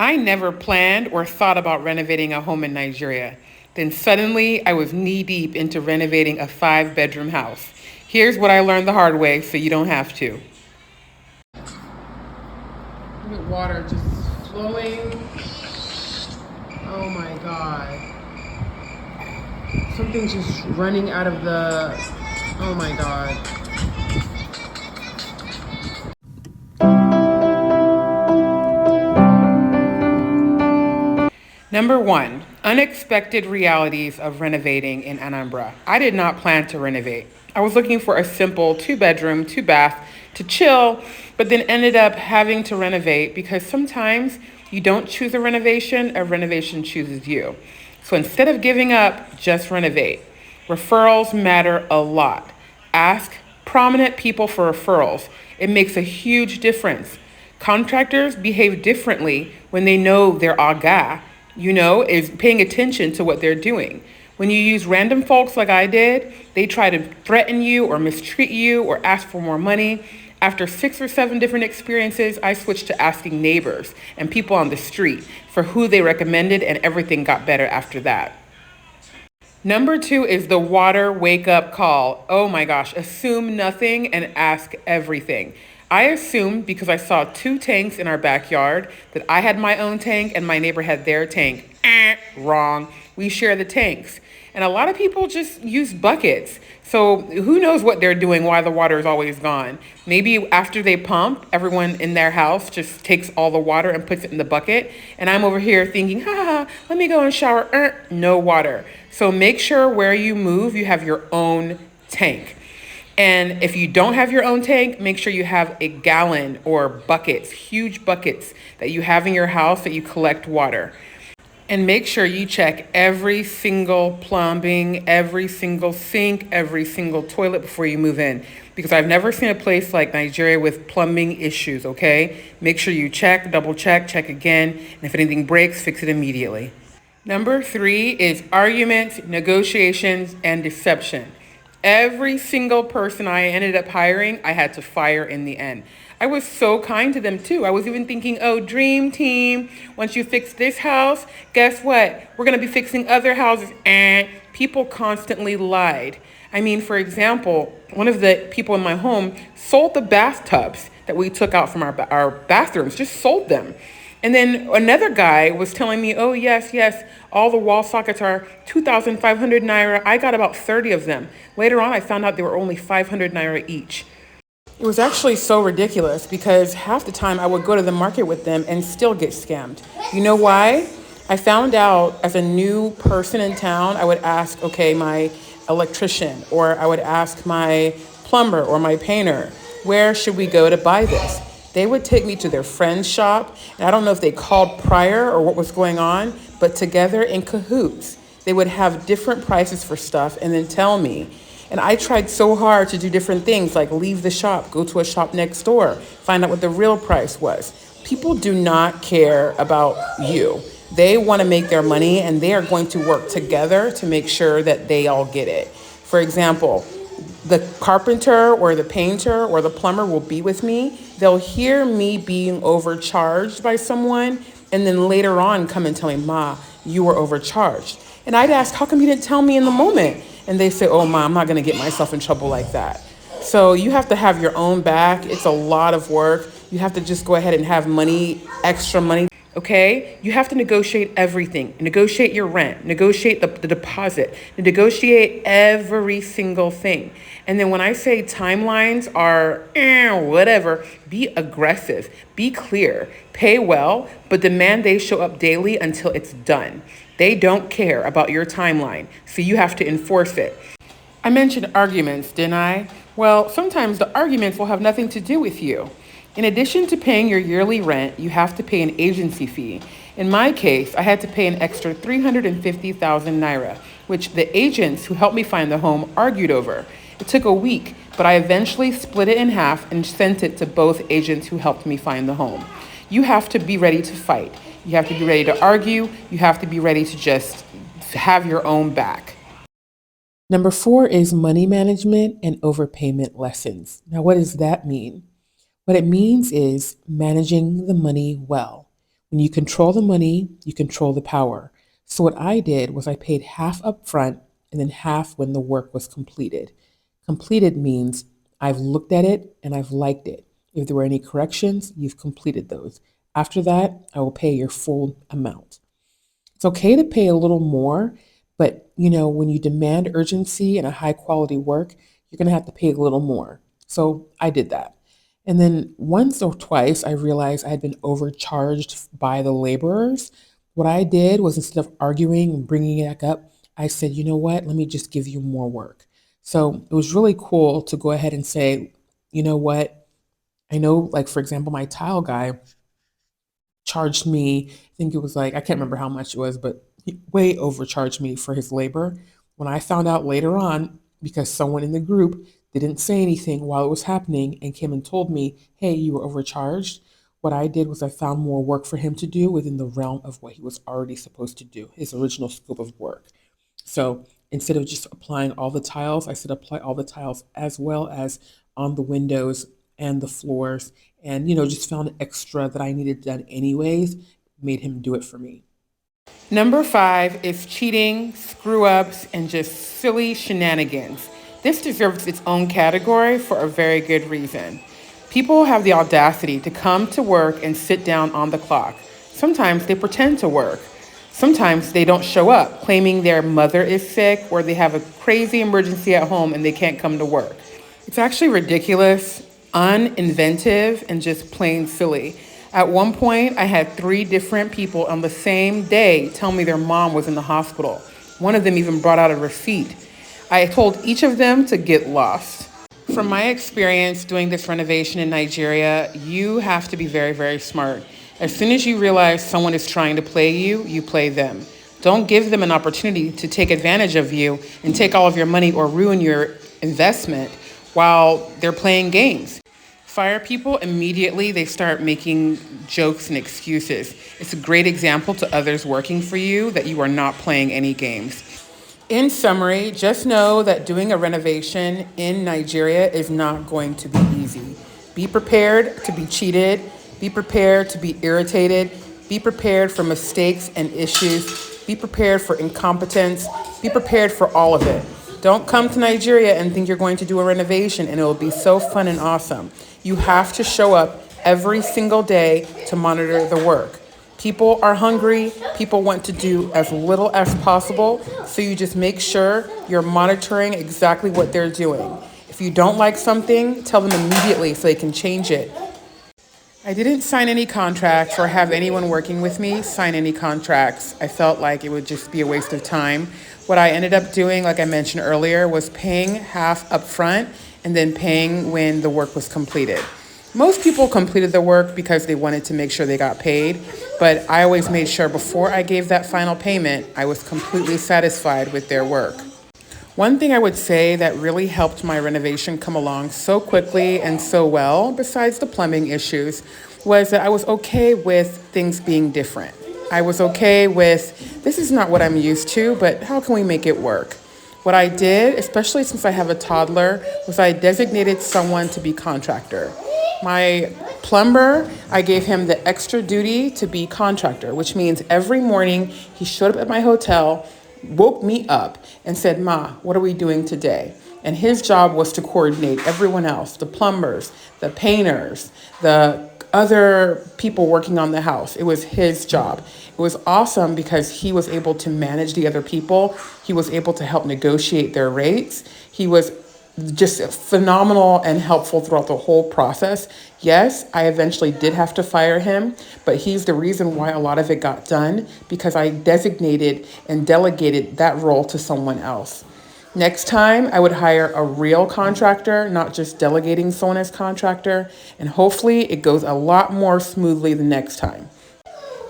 I never planned or thought about renovating a home in Nigeria. Then suddenly I was knee deep into renovating a 5 bedroom house. Here's what I learned the hard way so you don't have to. Look at water just flowing. Oh my God. Something's just running out of the. Oh my God. Number one, unexpected realities of renovating in Anambra. I did not plan to renovate. I was looking for a simple 2 bedroom, 2 bath to chill, but then ended up having to renovate because sometimes you don't choose a renovation chooses you. So instead of giving up, just renovate. Referrals matter a lot. Ask prominent people for referrals. It makes a huge difference. Contractors behave differently when they know their aga, is paying attention to what they're doing. When you use random folks like I did, they try to threaten you or mistreat you or ask for more money. After 6 or 7 different experiences, I switched to asking neighbors and people on the street for who they recommended, and everything got better after that. Number two is the water wake up call. Oh my gosh, assume nothing and ask everything. I assumed because I saw 2 tanks in our backyard that I had my own tank and my neighbor had their tank. Wrong. We share the tanks. And a lot of people just use buckets. So who knows what they're doing, why the water is always gone. Maybe after they pump, everyone in their house just takes all the water and puts it in the bucket. And I'm over here thinking, let me go and shower. No water. So make sure where you move, you have your own tank. And if you don't have your own tank, make sure you have a gallon or buckets, huge buckets that you have in your house that you collect water. And make sure you check every single plumbing, every single sink, every single toilet before you move in. Because I've never seen a place like Nigeria with plumbing issues, okay? Make sure you check, double check, check again. And if anything breaks, fix it immediately. Number three is arguments, negotiations, and deception. Every single person I ended up hiring, I had to fire in the end. I was so kind to them too. I was even thinking, oh, dream team, once you fix this house, guess what? We're going to be fixing other houses. And people constantly lied. I mean, for example, one of the people in my home sold the bathtubs that we took out from our bathrooms, just sold them. And then another guy was telling me, oh, yes, all the wall sockets are 2,500 naira. I got about 30 of them. Later on, I found out they were only 500 naira each. It was actually so ridiculous because half the time I would go to the market with them and still get scammed. You know why? I found out as a new person in town, I would ask, okay, my electrician, or I would ask my plumber or my painter, where should we go to buy this? They would take me to their friend's shop, and I don't know if they called prior or what was going on, but together in cahoots, they would have different prices for stuff and then tell me. And I tried so hard to do different things like leave the shop, go to a shop next door, find out what the real price was. People do not care about you. They want to make their money, and they are going to work together to make sure that they all get it. For example, the carpenter or the painter or the plumber will be with me. They'll hear me being overcharged by someone, and then later on come and tell me, Ma, you were overcharged. And I'd ask, how come you didn't tell me in the moment? And they say, oh, Ma, I'm not going to get myself in trouble like that. So you have to have your own back. It's a lot of work. You have to just go ahead and have money, extra money. Okay, you have to negotiate everything. Negotiate your rent, negotiate the deposit, negotiate every single thing. And then when I say timelines are whatever, be aggressive, be clear, pay well, but demand they show up daily until it's done. They don't care about your timeline, so you have to enforce it. I mentioned arguments, didn't I? Well, sometimes the arguments will have nothing to do with you. In addition to paying your yearly rent, you have to pay an agency fee. In my case, I had to pay an extra 350,000 naira, which the agents who helped me find the home argued over. It took a week, but I eventually split it in half and sent it to both agents who helped me find the home. You have to be ready to fight. You have to be ready to argue. You have to be ready to just have your own back. Number four is money management and overpayment lessons. Now, what does that mean? What it means is managing the money well. When you control the money, you control the power. So what I did was I paid half up front and then half when the work was completed. Completed means I've looked at it and I've liked it. If there were any corrections, you've completed those. After that, I will pay your full amount. It's okay to pay a little more, but when you demand urgency and a high quality work, you're going to have to pay a little more. So I did that. And then once or twice, I realized I had been overcharged by the laborers. What I did was instead of arguing and bringing it back up, I said, you know what? Let me just give you more work. So it was really cool to go ahead and say, you know what? I know, like, for example, my tile guy charged me, I think it was like, I can't remember how much it was, but he way overcharged me for his labor. When I found out later on, because someone in the group didn't say anything while it was happening and came and told me, hey, you were overcharged, what I did was I found more work for him to do within the realm of what he was already supposed to do, his original scope of work. So instead of just applying all the tiles, I said apply all the tiles as well as on the windows and the floors, and just found extra that I needed done anyways, made him do it for me. Number 5 is cheating, screw ups, and just silly shenanigans. This deserves its own category for a very good reason. People have the audacity to come to work and sit down on the clock. Sometimes they pretend to work. Sometimes they don't show up, claiming their mother is sick or they have a crazy emergency at home and they can't come to work. It's actually ridiculous, uninventive, and just plain silly. At one point, I had 3 different people on the same day tell me their mom was in the hospital. One of them even brought out a receipt. I told each of them to get lost. From my experience doing this renovation in Nigeria, you have to be very, very smart. As soon as you realize someone is trying to play you, you play them. Don't give them an opportunity to take advantage of you and take all of your money or ruin your investment while they're playing games. Fire people immediately, they start making jokes and excuses. It's a great example to others working for you that you are not playing any games. In summary, just know that doing a renovation in Nigeria is not going to be easy. Be prepared to be cheated. Be prepared to be irritated. Be prepared for mistakes and issues. Be prepared for incompetence. Be prepared for all of it. Don't come to Nigeria and think you're going to do a renovation and it will be so fun and awesome. You have to show up every single day to monitor the work. People are hungry. People want to do as little as possible. So you just make sure you're monitoring exactly what they're doing. If you don't like something, tell them immediately so they can change it. I didn't sign any contracts or have anyone working with me sign any contracts. I felt like it would just be a waste of time. What I ended up doing, like I mentioned earlier, was paying half up front and then paying when the work was completed. Most people completed the work because they wanted to make sure they got paid, but I always made sure before I gave that final payment, I was completely satisfied with their work. One thing I would say that really helped my renovation come along so quickly and so well, besides the plumbing issues, was that I was okay with things being different. I was okay with, this is not what I'm used to, but how can we make it work? What I did, especially since I have a toddler, was I designated someone to be contractor. My plumber, I gave him the extra duty to be contractor, which means every morning he showed up at my hotel, woke me up and said, Ma, what are we doing today? And his job was to coordinate everyone else, the plumbers, the painters, the other people working on the house. It was his job. It was awesome because he was able to manage the other people. He was able to help negotiate their rates. He was just phenomenal and helpful throughout the whole process. Yes, I eventually did have to fire him, but he's the reason why a lot of it got done because I designated and delegated that role to someone else. Next time, I would hire a real contractor, not just delegating someone as contractor, and hopefully it goes a lot more smoothly the next time.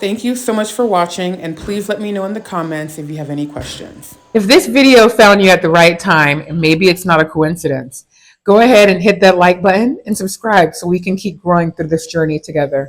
Thank you so much for watching, and please let me know in the comments if you have any questions. If this video found you at the right time, and maybe it's not a coincidence, go ahead and hit that like button and subscribe so we can keep growing through this journey together.